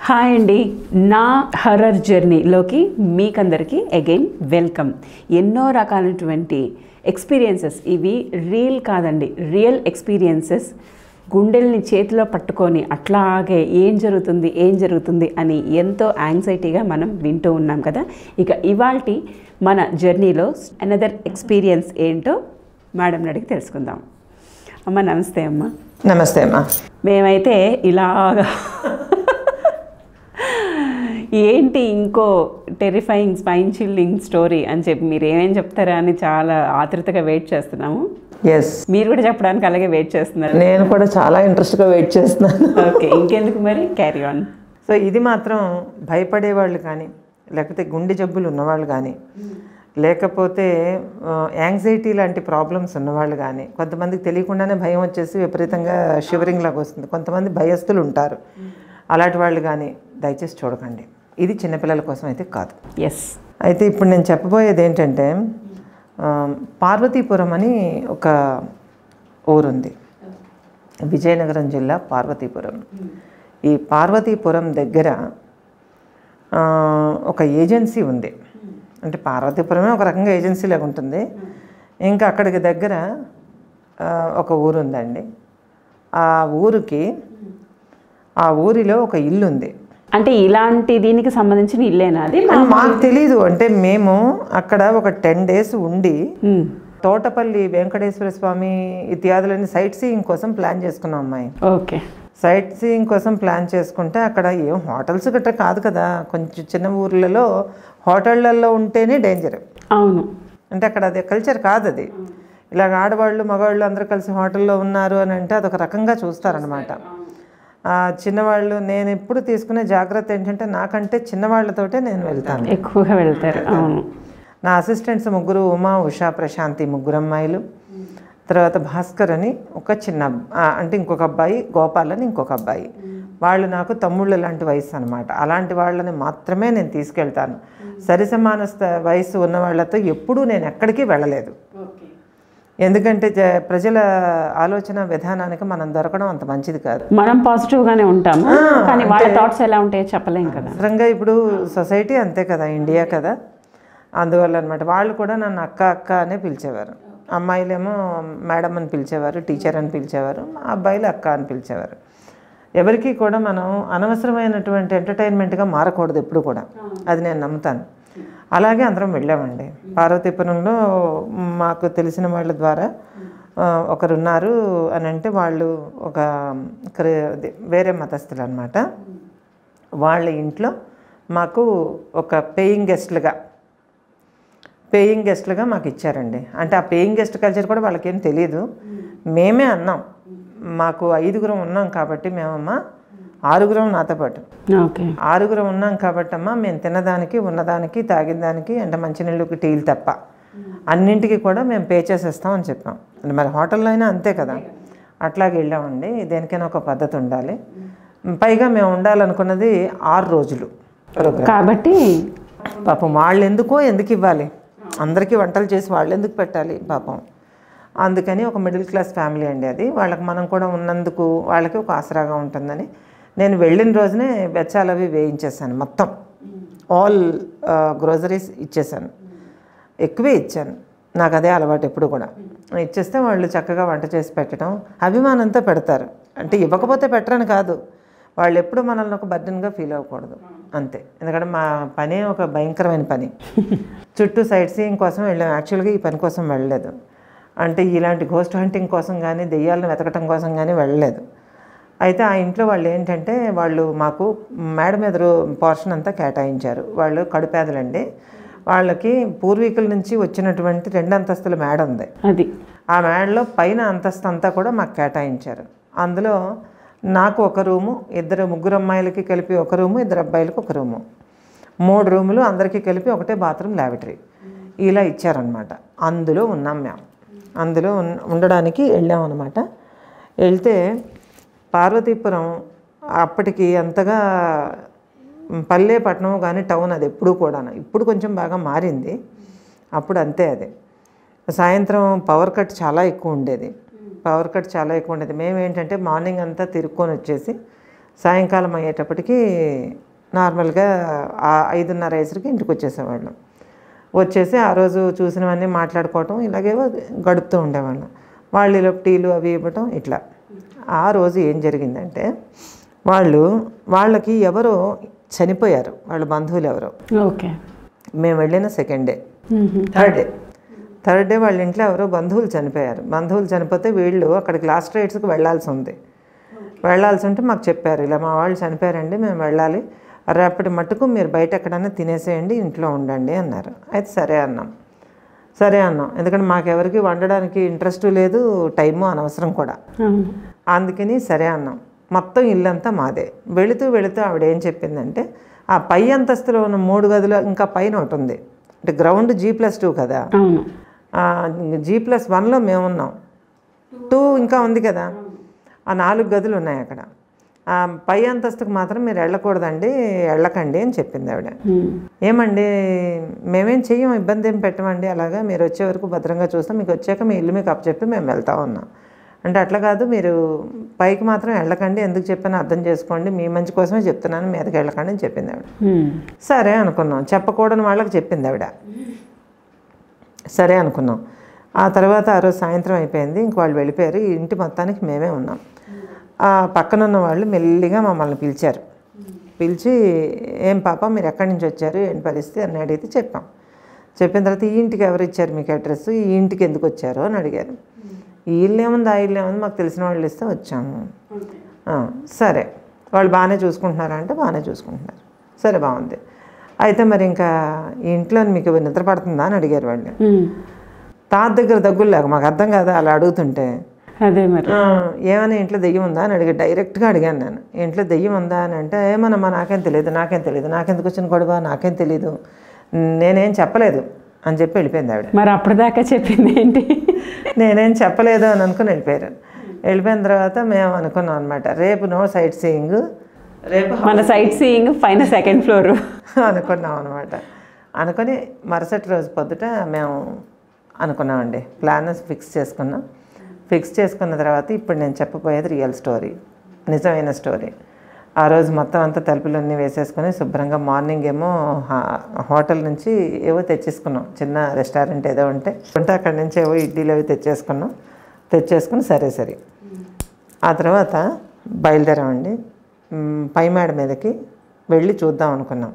Hi అండి, నా horror జర్నీలోకి మీకందరికీ అగైన్ వెల్కమ్. ఎన్నో రకాలైనటువంటి ఎక్స్పీరియన్సెస్, ఇవి రియల్ కాదండి, రియల్ ఎక్స్పీరియన్సెస్. గుండెల్ని చేతిలో పట్టుకొని అట్లాగే ఏం జరుగుతుంది అని ఎంతో యాంగ్జైటీగా మనం వింటూ ఉన్నాం కదా. ఇక ఇవాల్టి మన జర్నీలో అనదర్ ఎక్స్పీరియన్స్ ఏంటో మేడంని అడిగి తెలుసుకుందాం. అమ్మ నమస్తే. అమ్మ నమస్తే అమ్మా. మేమైతే ఇలాగా ఏంటి ఇంకో టెరిఫైయింగ్ స్పైన్ చిల్లింగ్ స్టోరీ అని చెప్పి మీరు ఏమేం చెప్తారా అని చాలా ఆతృతగా వెయిట్ చేస్తున్నాము. ఎస్, మీరు కూడా చెప్పడానికి అలాగే వెయిట్ చేస్తున్నారు. నేను కూడా చాలా ఇంట్రెస్ట్గా వెయిట్ చేస్తున్నాను. ఓకే, ఇంకెందుకు మరి, క్యారీ ఆన్. సో ఇది మాత్రం భయపడేవాళ్ళు కానీ, లేకపోతే గుండె జబ్బులు ఉన్నవాళ్ళు కానీ, లేకపోతే యాంగ్జైటీ లాంటి ప్రాబ్లమ్స్ ఉన్నవాళ్ళు కానీ, కొంతమందికి తెలియకుండానే భయం వచ్చేసి విపరీతంగా షివరింగ్ లాగా వస్తుంది, కొంతమంది భయస్థులు ఉంటారు. అలాంటి వాళ్ళు కానీ దయచేసి చూడకండి. ఇది చిన్నపిల్లల కోసం అయితే కాదు. ఎస్. అయితే ఇప్పుడు నేను చెప్పబోయేది ఏంటంటే, పార్వతీపురం అని ఒక ఊరుంది, విజయనగరం జిల్లా పార్వతీపురం. ఈ పార్వతీపురం దగ్గర ఒక ఏజెన్సీ ఉంది. అంటే పార్వతీపురమే ఒక రకంగా ఏజెన్సీ లాగా ఉంటుంది. ఇంకా అక్కడికి దగ్గర ఒక ఊరు ఉందండి. ఆ ఊరిలో ఒక ఇల్లు ఉంది. అంటే ఇలాంటి దీనికి సంబంధించిన ఇల్లేనా అది? మాకు తెలీదు. అంటే మేము అక్కడ ఒక 10 days ఉండి తోటపల్లి వెంకటేశ్వర స్వామి ఇత్యాదులని సైట్ సీయింగ్ కోసం ప్లాన్ చేసుకున్నాం అమ్మాయి. ఓకే. సైట్ సీయింగ్ కోసం ప్లాన్ చేసుకుంటే అక్కడ ఏం హోటల్స్ గట్రా కాదు కదా, కొంచెం చిన్న ఊర్లలో హోటళ్లలో ఉంటేనే డేంజర్. అవును. అంటే అక్కడ అది కల్చర్ కాదు. అది ఇలాగ ఆడవాళ్ళు మగవాళ్ళు అందరూ కలిసి హోటల్లో ఉన్నారు అని అంటే అదొక రకంగా చూస్తారనమాట. చిన్నవాళ్ళు, నేను ఎప్పుడు తీసుకునే జాగ్రత్త ఏంటంటే నాకంటే చిన్నవాళ్ళతోటే నేను వెళ్తాను, ఎక్కువగా వెళ్తారు. అవును. నా అసిస్టెంట్స్ ముగ్గురు, ఉమా, ఉషా, ప్రశాంతి, ముగ్గురు అమ్మాయిలు. తర్వాత భాస్కర్ అని ఒక చిన్న అంటే ఇంకొక అబ్బాయి, గోపాల్ అని ఇంకొక అబ్బాయి. వాళ్ళు నాకు తమ్ముళ్ళు లాంటి వయసు అనమాట. అలాంటి వాళ్ళని మాత్రమే నేను తీసుకెళ్తాను. సరిసమాన వయసు ఉన్న వాళ్ళతో ఎప్పుడూ నేను ఎక్కడికి వెళ్ళలేదు. ఎందుకంటే ప్రజల ఆలోచన విధానానికి మనం దొరకడం అంత మంచిది కాదు. మనం పాజిటివ్గానే ఉంటాము, కానీ వాళ్ళ థాట్స్ ఎలా ఉంటాయో చెప్పలేం కదా. నిజంగా ఇప్పుడు సొసైటీ అంతే కదా, ఇండియా కదా. అందువల్ల అనమాట వాళ్ళు కూడా నన్ను అక్క అనే పిలిచేవారు. అమ్మాయిలేమో మేడం అని పిలిచేవారు, టీచర్ అని పిలిచేవారు. అబ్బాయిలు అక్క అని పిలిచేవారు. ఎవరికి కూడా మనం అనవసరమైనటువంటి ఎంటర్టైన్మెంట్గా మారకూడదు ఎప్పుడు కూడా, అది నేను నమ్ముతాను. అలాగే అందరం వెళ్ళామండి. పార్వతీపురంలో మాకు తెలిసిన వాళ్ళ ద్వారా ఒకరున్నారు అని అంటే, వాళ్ళు ఒక వేరే మతస్థులు అనమాట. వాళ్ళ ఇంట్లో మాకు ఒక పేయింగ్ గెస్ట్లుగా మాకు ఇచ్చారండి. అంటే ఆ పేయింగ్ గెస్ట్ కల్చర్ కూడా వాళ్ళకేం తెలియదు. మేమే అన్నాం, మాకు 5 ఉన్నాం కాబట్టి మేమమ్మ 6 నాతో పాటు 6 ఉన్నాం కాబట్టి అమ్మ, మేము తినదానికి, ఉన్నదానికి, తాగినదానికి, అంటే మంచినీళ్ళకి, టీలు తప్ప అన్నింటికి కూడా మేము పే చేసేస్తామని చెప్పాం. మరి హోటల్లో అయినా అంతే కదా. అట్లాగే వెళ్ళామండి. దేనికైనా ఒక పద్ధతి ఉండాలి. పైగా మేము ఉండాలనుకున్నది 6 రోజులు కాబట్టి పాపం వాళ్ళు ఎందుకు ఇవ్వాలి, అందరికీ వంటలు చేసి వాళ్ళు ఎందుకు పెట్టాలి పాపం. అందుకని ఒక మిడిల్ క్లాస్ ఫ్యామిలీ అండి అది. వాళ్ళకి మనం కూడా ఉన్నందుకు వాళ్ళకి ఒక ఆసరాగా ఉంటుందని నేను వెళ్ళిన రోజునే వెచ్చాలు అవి వేయించేసాను. మొత్తం ఆల్ గ్రోసరీస్ ఇచ్చేసాను, ఎక్కువే ఇచ్చాను. నాకు అదే అలవాటు ఎప్పుడు కూడా. ఇచ్చేస్తే వాళ్ళు చక్కగా వంట చేసి పెట్టడం, అభిమానంతో పెడతారు. అంటే ఇవ్వకపోతే పెట్టరని కాదు, వాళ్ళు ఎప్పుడు మనల్ని ఒక బర్డెన్గా ఫీల్ అవ్వకూడదు అంతే. ఎందుకంటే మా పనే ఒక భయంకరమైన పని. చుట్టూ సైట్ సీయింగ్ కోసం వెళ్ళాం. యాక్చువల్గా ఈ పని కోసం వెళ్ళలేదు. అంటే ఇలాంటి గోస్ట్ హంటింగ్ కోసం కానీ, దెయ్యాలను వెతకటం కోసం కానీ వెళ్ళలేదు. అయితే ఆ ఇంట్లో వాళ్ళు ఏంటంటే, వాళ్ళు మాకు మేడ మీద పోర్షన్ అంతా కేటాయించారు. వాళ్ళు కడుపేదలండి. వాళ్ళకి పూర్వీకుల నుంచి వచ్చినటువంటి 2 అంతస్తుల మేడ ఉంది. అది ఆ మేడలో పైన అంతస్తు అంతా కూడా మాకు కేటాయించారు. అందులో నాకు ఒక రూము, ముగ్గురు అమ్మాయిలకి కలిపి ఒక రూము, 2 అబ్బాయిలకి ఒక రూము, 3 రూములు అందరికీ కలిపి ఒకటే బాత్రూమ్, ల్యాబరేటరీ ఇలా ఇచ్చారనమాట. అందులో ఉన్నాం మేము. అందులో ఉండడానికి వెళ్ళామన్నమాట. వెళ్తే పార్వతీపురం అప్పటికి అంతగా పల్లె పట్టణం కానీ టౌన్ అది ఎప్పుడు కూడా, ఇప్పుడు కొంచెం బాగా మారింది, అప్పుడు అంతే. అది సాయంత్రం పవర్ కట్ చాలా ఎక్కువ ఉండేది. మేమేంటంటే మార్నింగ్ అంతా తిరుక్కొని వచ్చేసి సాయంకాలం అయ్యేటప్పటికి నార్మల్గా 5:30 ఇంటికి వచ్చేసేవాళ్ళం. వచ్చేసి ఆ రోజు చూసినవన్నీ మాట్లాడుకోవటం ఇలాగేవో గడుపుతూ ఉండేవాళ్ళం. వాళ్ళు ఇలా టీలు అవి ఇవ్వటం ఇట్లా. ఆ రోజు ఏం జరిగిందంటే వాళ్ళకి ఎవరో చనిపోయారు, వాళ్ళ బంధువులు ఎవరో. ఓకే. మేము వెళ్ళిన సెకండ్ డే, థర్డ్ డే వాళ్ళ ఇంట్లో ఎవరో బంధువులు చనిపోయారు. బంధువులు చనిపోతే వీళ్ళు అక్కడికి లాస్ట్ రైట్స్కి వెళ్ళాల్సి ఉంది. వెళ్ళాల్సి ఉంటే మాకు చెప్పారు, ఇలా మా వాళ్ళు చనిపోయారండి, మేము వెళ్ళాలి, రేపటి మట్టుకు మీరు బయట ఎక్కడైనా తినేసేయండి, ఇంట్లో ఉండండి అన్నారు. అయితే సరే అన్నాం. ఎందుకంటే మాకెవరికి వండడానికి ఇంట్రెస్ట్ లేదు, టైము అనవసరం కూడా. అందుకని సరే అన్నాం. మొత్తం ఇల్లంతా మాదే. వెళుతూ ఆవిడ ఏం చెప్పిందంటే, ఆ పై అంతస్తులో ఉన్న 3 గదులు ఇంకా పైన ఒకటి ఉంది, అంటే గ్రౌండ్ G+2 కదా, G+1లో మేమున్నాం, 2 ఇంకా ఉంది కదా, ఆ 4 గదులు ఉన్నాయి అక్కడ. పై అంతస్తుకు మాత్రం మీరు వెళ్ళకండి అని చెప్పింది ఆవిడ. ఏమండి మేమేం చెయ్యం, ఇబ్బంది ఏం పెట్టమండి, అలాగా మీరు వచ్చే వరకు భద్రంగా చూస్తాం, మీకు వచ్చాక మీ ఇల్లు మీకు అప్పచెప్పి మేము వెళ్తా ఉన్నాం అంటే, అట్లా కాదు మీరు పైకి మాత్రం వెళ్ళకండి, ఎందుకు చెప్పాను అర్థం చేసుకోండి, మీ మంచి కోసమే చెప్తున్నాను, మీదకి వెళ్ళకండి అని చెప్పింది ఆవిడ. సరే అనుకున్నాం. చెప్పకూడని వాళ్ళకి చెప్పింది ఆవిడ. సరే అనుకున్నాం. ఆ తర్వాత ఆ రోజు సాయంత్రం అయిపోయింది, ఇంక వాళ్ళు వెళ్ళిపోయారు. ఈ ఇంటి మొత్తానికి మేమే ఉన్నాం. ఆ పక్కనున్న వాళ్ళు మెల్లిగా మమ్మల్ని పిలిచారు. పిలిచి, ఏం పాప మీరు ఎక్కడి నుంచి వచ్చారు, ఏంటి పరిస్థితి అని అడిగితే చెప్పాం. చెప్పిన తర్వాత ఈ ఇంటికి ఎవరు ఇచ్చారు మీకు అడ్రస్, ఈ ఇంటికి ఎందుకు వచ్చారు అని అడిగారు. ఈ ఇల్లు ఏముంది, ఆ ఇల్లు ఏముంది, మాకు తెలిసిన వాళ్ళు ఇస్తే వచ్చాము. సరే వాళ్ళు బాగానే చూసుకుంటున్నారా అంటే బాగానే చూసుకుంటున్నారు. సరే బాగుంది. అయితే మరి ఇంకా ఈ ఇంట్లో మీకు నిద్ర పడుతుందా అని అడిగారు వాళ్ళు. తాత దగ్గర దగ్గుల్లాగా మాకు అర్థం కాదా అలా అడుగుతుంటే. అదే మరి ఏమైనా ఇంట్లో దెయ్యం ఉందా అని డైరెక్ట్గా అడిగాను నేను. ఇంట్లో దెయ్యం ఉందా అని అంటే, ఏమన్నా నాకేం తెలియదు, నాకెందుకు వచ్చిన గొడవ నాకేం తెలీదు, నేనేం చెప్పలేదు అని చెప్పి వెళ్ళిపోయింది ఆవిడ. మరి అప్పటిదాకా చెప్పింది ఏంటి? నేనేం చెప్పలేదు అని అనుకుని వెళ్ళిపోయారు. వెళ్ళిపోయిన తర్వాత మేము అనుకున్నాం అనమాట, రేపు నో సైట్ సీయింగ్, రేపు మన సైట్ సీయింగ్ పైన 2nd ఫ్లోర్ అనుకున్నాం అనమాట. అనుకొని మరుసటి రోజు పొద్దుట మేము అనుకున్నామండి, ప్లాన్ ఫిక్స్ చేసుకున్నాం. ఫిక్స్ చేసుకున్న తర్వాత ఇప్పుడు నేను చెప్పబోయేది రియల్ స్టోరీ, నిజమైన స్టోరీ. ఆ రోజు మొత్తం అంతా తలుపులన్నీ వేసేసుకొని శుభ్రంగా మార్నింగ్ ఏమో హోటల్ నుంచి ఏవో తెచ్చేసుకున్నాం, చిన్న రెస్టారెంట్ ఏదో ఉంటే అక్కడి నుంచి ఏవో ఇడ్లీలు అవి తెచ్చేసుకుని సరే ఆ తర్వాత బయలుదేరామండి. పై మేడ మీదకి వెళ్ళి చూద్దాం అనుకున్నాం.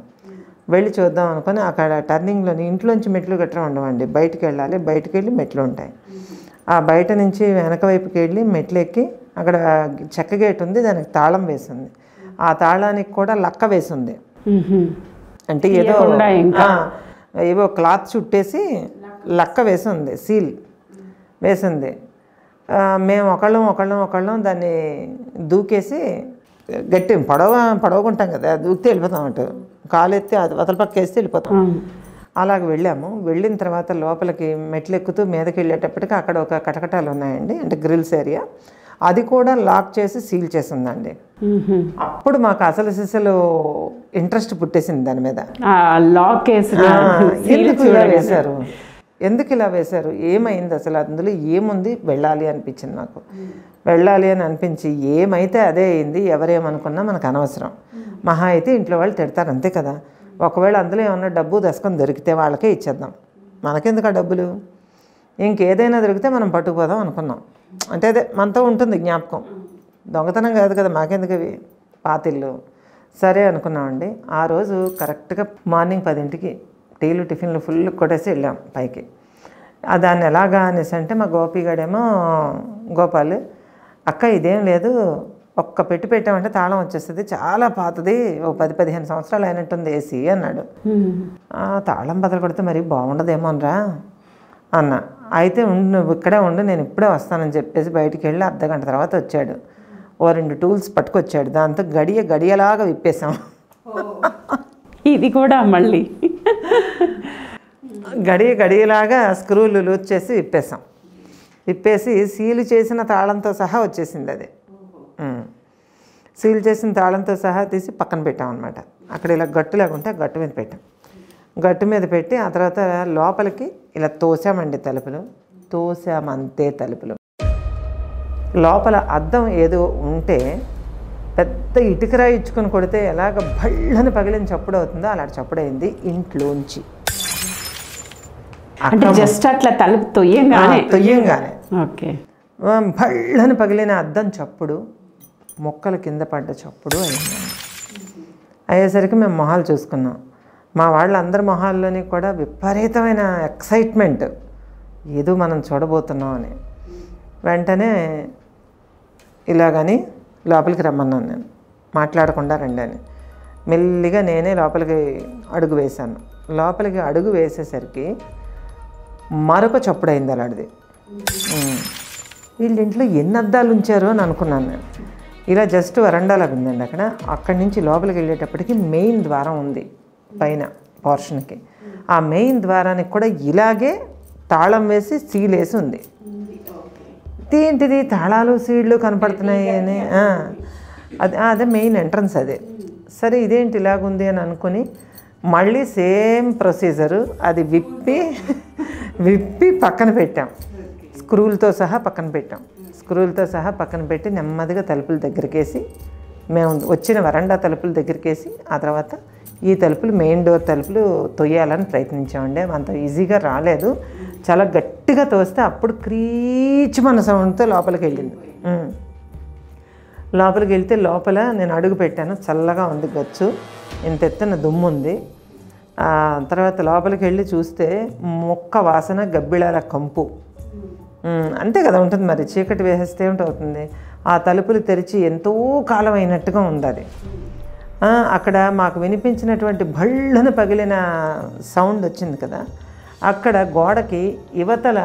అనుకుని అక్కడ టర్నింగ్లోని ఇంట్లోంచి మెట్లు గట్రా ఉండవండి, బయటికి వెళ్ళాలి. బయటికి వెళ్ళి మెట్లు ఉంటాయి. ఆ బయట నుంచి వెనక వైపుకి వెళ్ళి మెట్లు ఎక్కి అక్కడ చెక్క గేట్ ఉంది, దానికి తాళం వేసింది. ఆ తాళానికి కూడా లక్క వేసింది, అంటే ఏవో క్లాత్ చుట్టేసి లక్క వేసింది, సీల్ వేసింది. మేము ఒకళ్ళం దాన్ని దూకేసి గట్టి పొడవుకుంటాం కదా, దూకితే వెళ్ళిపోతాం, అటు కాలు ఎత్తి అవతల పక్క వేస్తే వెళ్ళిపోతాం. అలాగ వెళ్ళాము. వెళ్ళిన తర్వాత లోపలికి మెట్లు ఎక్కుతూ మీదకి వెళ్ళేటప్పటికి అక్కడ ఒక కటకటాలు ఉన్నాయండి, అంటే గ్రిల్స్ ఏరియా, అది కూడా లాక్ చేసి సీల్ చేసి ఉందండి. అప్పుడు మాకు అసలు ఇంట్రెస్ట్ పుట్టేసింది దాని మీద. ఎందుకు ఇలా వేశారు, ఏమైంది అసలు, అందులో ఏముంది, వెళ్ళాలి అనిపించింది నాకు. వెళ్ళాలి అని అనిపించి ఏమైతే అదే అయింది, ఎవరేమనుకున్నా మనకు అనవసరం. మహా అయితే ఇంట్లో వాళ్ళు తిడతారు అంతే కదా. ఒకవేళ అందులో ఏమన్నా డబ్బు దశకం దొరికితే వాళ్ళకే ఇచ్చేద్దాం, మనకెందుకు ఆ డబ్బులు, ఇంకేదైనా దొరికితే మనం పట్టుకుపోదాం అనుకున్నాం. అంటే అదే మనతో ఉంటుంది జ్ఞాపకం, దొంగతనం కాదు కదా, మాకెందుకు అవి పాతిళ్ళు. సరే అనుకున్నామండి. ఆ రోజు కరెక్ట్గా మార్నింగ్ 10ంటికి టీలు టిఫిన్లు ఫుల్ కొట్టేసి వెళ్ళాం పైకి. దాన్ని ఎలాగా అనేసి అంటే మా గోపిగాడేమో, గోపాల్ అక్క ఇదేం లేదు, ఒక్క పెట్టి పెట్టామంటే తాళం వచ్చేస్తుంది, చాలా పాతది, ఓ 10-15 సంవత్సరాలు అయినట్టుంది ఏసీ అన్నాడు. తాళం బదులు కొడితే మరి బాగుండదేమోనరా అన్న. అయితే నువ్వు ఇక్కడే ఉండు, నేను ఇప్పుడే వస్తానని చెప్పేసి బయటికి వెళ్ళి అర్ధగంట తర్వాత వచ్చాడు. ఓ 2 టూల్స్ పట్టుకొచ్చాడు, దాంతో గడియలాగా విప్పేసాం. ఇది కూడా మళ్ళీ గడియలాగా స్క్రూలు లూజ్ చేసి విప్పేసి సీలు చేసిన తాళంతో సహా వచ్చేసింది అది. సీల్ చేసిన తాళంతో సహా తీసి పక్కన పెట్టామన్నమాట. అక్కడ ఇలా గట్టు లేకుంటే గట్టు మీద పెట్టాం. గట్టు మీద పెట్టి ఆ తర్వాత లోపలికి ఇలా తోసామండి, తోసామంతే తలుపులు. లోపల అద్దం ఏదో ఉంటే పెద్ద ఇటుకరాయి ఇచ్చుకొని కొడితే ఎలాగ భళ్ళని పగిలిన చప్పుడు అవుతుందో అలాంటి చప్పుడైంది ఇంట్లోంచి. అంటే జస్ట్ అట్లా తలుపు తొయ్యంగానే ఓకే భళ్ళని పగిలిన అద్దం చప్పుడు, మొక్కల కింద పడ్డ చప్పుడు అయింది. అయ్యేసరికి మేము మొహాలు చూసుకున్నాం. మా వాళ్ళందరి మొహాల్లోని కూడా విపరీతమైన ఎక్సైట్మెంట్, ఏదో మనం చూడబోతున్నాం అని. వెంటనే ఇలాగని లోపలికి రమ్మన్నాను నేను, మాట్లాడకుండా రండి అని. మెల్లిగా నేనే లోపలికి అడుగు వేశాను. లోపలికి అడుగు వేసేసరికి మరొక చప్పుడైంది అలాంటిది. వీళ్ళింట్లో ఎన్ని అద్దాలు ఉంచారో అని అనుకున్నాను నేను. ఇలా జస్ట్ వరండాలాగా ఉందండి అక్కడ. అక్కడి నుంచి లోపలికి వెళ్ళేటప్పటికి మెయిన్ ద్వారం ఉంది పైన పోర్షన్కి. ఆ మెయిన్ ద్వారానికి కూడా ఇలాగే తాళం వేసి సీల్ వేసి ఉంది. ఏంటిది తాళాలు సీడ్లు కనపడుతున్నాయి అని, అదే మెయిన్ ఎంట్రన్స్ అదే. సరే ఇదేంటి ఇలాగుంది అని అనుకుని మళ్ళీ సేమ్ ప్రొసీజరు, అది విప్పి పక్కన పెట్టాం, స్క్రూలతో సహా పక్కన పెట్టాం. స్క్రూలతో సహా పక్కన పెట్టి నెమ్మదిగా తలుపుల దగ్గరికేసి, మేము వచ్చిన వరండా తలుపుల దగ్గరికేసి, ఆ తర్వాత ఈ తలుపులు మెయిన్ డోర్ తలుపులు తొయ్యాలని ప్రయత్నించామండి. అంత ఈజీగా రాలేదు. చాలా గట్టిగా తోస్తే అప్పుడు క్రీచమన్న సౌండ్తో లోపలికి వెళ్ళింది. లోపలికి వెళ్తే లోపల నేను అడుగు పెట్టాను, చల్లగా ఉంది గచ్చు, ఇంత ఎత్తున దుమ్ము ఉంది. తర్వాత లోపలికి వెళ్ళి చూస్తే మొక్క వాసన, గబ్బిళాల కంపు, అంతే కదా ఉంటుంది మరి. చీకటి వేసేస్తే ఏమిటవుతుంది. ఆ తలుపులు తెరిచి ఎంతో కాలం అయినట్టుగా ఉంది అది. అక్కడ మాకు వినిపించినటువంటి భళ్ళను పగిలిన సౌండ్ వచ్చింది కదా, అక్కడ గోడకి ఇవతల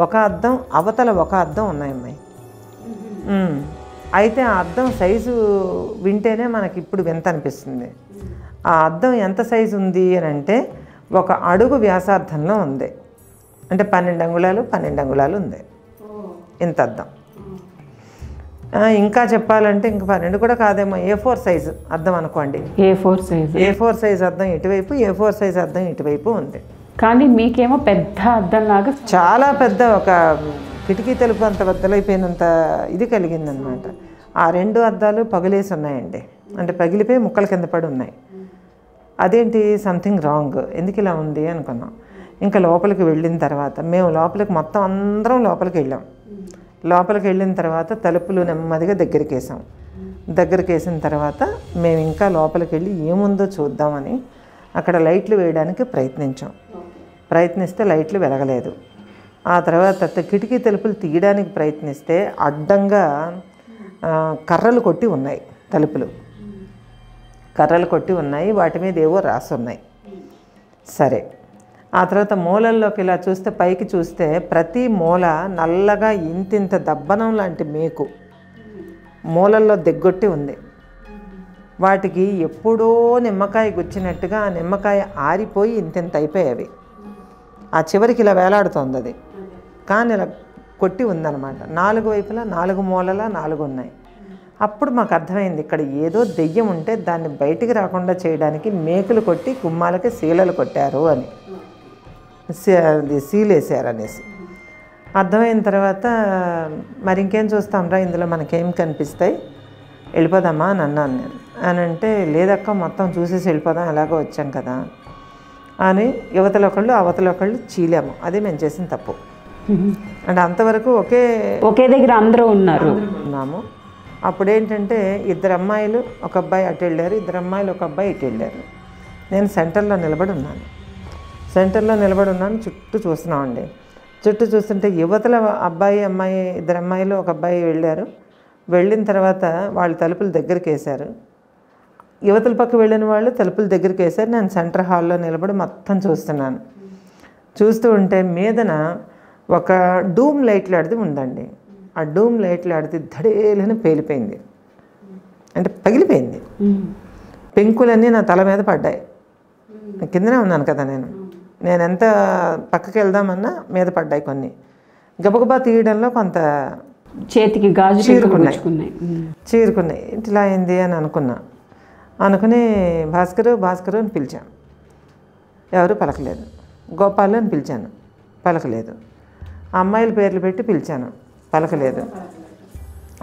ఒక అద్దం, అవతల ఒక అద్దం ఉన్నాయమ్మాయి. అయితే ఆ అద్దం సైజు వింటేనే మనకి ఇప్పుడు వింత అనిపిస్తుంది. ఆ అద్దం ఎంత సైజు ఉంది అని అంటే 1 అడుగు వ్యాసార్థంలో ఉంది. అంటే 12 అంగుళాలు ఉంది ఇంత అద్దం. ఇంకా చెప్పాలంటే ఇంకా 12 కూడా కాదేమో, A4 సైజు అద్దం అనుకోండి. A4 సైజు అద్దం ఇటువైపు, A4 సైజు అద్దం ఇటువైపు ఉంది. కానీ మీకేమో పెద్ద అద్దం లాగా, చాలా పెద్ద, ఒక కిటికీ తలుపు అంత బద్దలైపోయినంత ఇది కలిగిందనమాట. ఆ 2 అద్దాలు పగిలేసి ఉన్నాయండి, అంటే పగిలిపోయి ముక్కల కింద పడి ఉన్నాయి. అదేంటి సంథింగ్ రాంగ్, ఎందుకు ఇలా ఉంది అనుకున్నాం. ఇంకా లోపలికి వెళ్ళిన తర్వాత మేము లోపలికి మొత్తం అందరం లోపలికి వెళ్ళాం. లోపలికి వెళ్ళిన తర్వాత తలుపులు నెమ్మదిగా దగ్గరికి వేసిన తర్వాత మేము ఇంకా లోపలికి వెళ్ళి ఏముందో చూద్దామని అక్కడ లైట్లు వేయడానికి ప్రయత్నిస్తే లైట్లు వెలగలేదు. ఆ తర్వాత కిటికీ తలుపులు తీయడానికి ప్రయత్నిస్తే అడ్డంగా కర్రలు కొట్టి ఉన్నాయి, తలుపులు కర్రలు కొట్టి ఉన్నాయి, వాటి మీద ఏవో రాసి ఉన్నాయి. సరే, ఆ తర్వాత మూలల్లోకి ఇలా చూస్తే, పైకి చూస్తే ప్రతి మూల నల్లగా ఇంతింత దబ్బనం లాంటి మేకు మూలల్లో దిగ్గొట్టి ఉంది. వాటికి ఎప్పుడో నిమ్మకాయ గుచ్చినట్టుగా ఆ నిమ్మకాయ ఆరిపోయి ఇంతింత అయిపోయేవి. ఆ చివరికి ఇలా వేలాడుతోంది అది, కానీ ఇలా కొట్టి ఉందన్నమాట. 4 వైపులా 4 మూలలా 4 ఉన్నాయి. అప్పుడు మాకు అర్థమైంది, ఇక్కడ ఏదో దెయ్యం ఉంటే దాన్ని బయటికి రాకుండా చేయడానికి మేకులు కొట్టి గుమ్మాలకి శీలలు కొట్టారు అని, సీలేసారు అనేసి అర్థమైన తర్వాత మరి ఇంకేం చూస్తాంరా, ఇందులో మనకేం కనిపిస్తాయి, వెళ్ళిపోదామా అని అన్నాను నేను. అని అంటే లేదక్క మొత్తం చూసేసి వెళ్ళిపోదాం, ఎలాగో వచ్చాం కదా అని యువతలో ఒకళ్ళు అవతల ఒకళ్ళు చీలాము. అది మేము చేసిన తప్పు. అంటే అంతవరకు ఒకే దగ్గర అందరూ ఉన్నాము. అప్పుడు ఏంటంటే 2 అమ్మాయిలు 1 అబ్బాయి అటు వెళ్ళారు, 2 అమ్మాయిలు 1 అబ్బాయి ఇటు వెళ్ళారు. నేను సెంటర్లో నిలబడి ఉన్నాను. చుట్టూ చూస్తున్నామండి. చుట్టూ చూస్తుంటే యువతల అబ్బాయి అమ్మాయి 2 అమ్మాయిలు 1 అబ్బాయి వెళ్ళారు. వెళ్ళిన తర్వాత వాళ్ళు తలుపులు దగ్గరికి వేశారు. యువతల పక్క వెళ్ళిన వాళ్ళు తలుపులు దగ్గరికి వేశారు. నేను సెంటర్ హాల్లో నిలబడి మొత్తం చూస్తున్నాను. చూస్తూ ఉంటే మీదన ఒక డూమ్ లైట్లాడిది ఉందండి. ఆ డూమ్ లైట్లాడిది ధడేలని పేలిపోయింది, అంటే పగిలిపోయింది. పెంకులన్నీ నా తల మీద పడ్డాయి. కిందనే ఉన్నాను కదా నేను ఎంత పక్కకి వెళ్దామన్నా మీద పడ్డాయి. కొన్ని గబగబా తీయడంలో కొంత చేతికి గాజు చీరుకున్నాయి. ఇట్లా అయింది అని అనుకుని భాస్కరు అని పిలిచాను, ఎవరు పలకలేదు. గోపాలు అని పిలిచాను, పలకలేదు. అమ్మాయిల పేర్లు పెట్టి పిలిచాను, పలకలేదు.